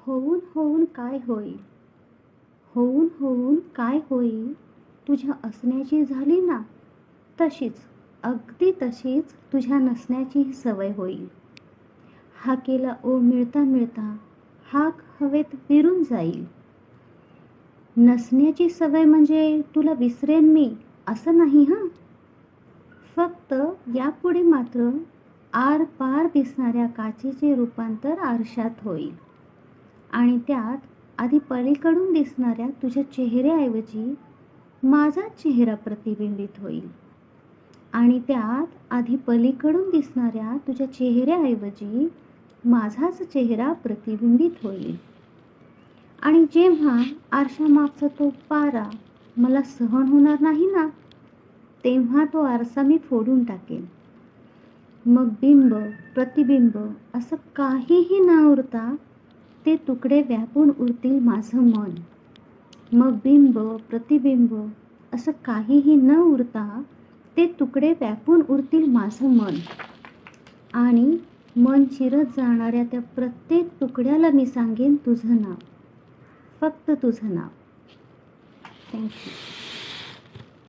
होऊन होऊन काय होईल, होऊन होऊन काय होईल, तुझ्या असण्याची झाली ना तशीच, अगदी तशीच तुझ्या नसण्याचीही सवय होईल. हाकेला ओ मिळता मिळता हाक हवेत विरून जाईल. नसण्याची सवय म्हणजे तुला विसरेन मी असं नाही हं. फक्त यापुढे मात्र आर पार दिसणाऱ्या काचेचे रूपांतर आरशात होईल आणि त्यात आधी पलीकडून दिसणाऱ्या तुझ्या चेहऱ्याऐवजी माझाच चेहरा प्रतिबिंबित होईल आणि त्यात आधी पलीकडून दिसणाऱ्या तुझ्या चेहऱ्याऐवजी माझाच चेहरा प्रतिबिंबित होईल. आणि जेव्हा आरशामागचा तो पारा मला सहन होणार नाही ना, तेव्हा तो आरसा मी फोडून टाकेन. मग बिंब प्रतिबिंब असं काहीही न उरता ते तुकडे व्यापून उरतील माझं मन. मग बिंब प्रतिबिंब असं काहीही न उरता ते तुकडे व्यापून उरतील माझं मन. आणि मन चिरत जाणाऱ्या त्या प्रत्येक तुकड्याला मी सांगेन तुझं नाव, फक्त तुझं नाव. थँक्यू.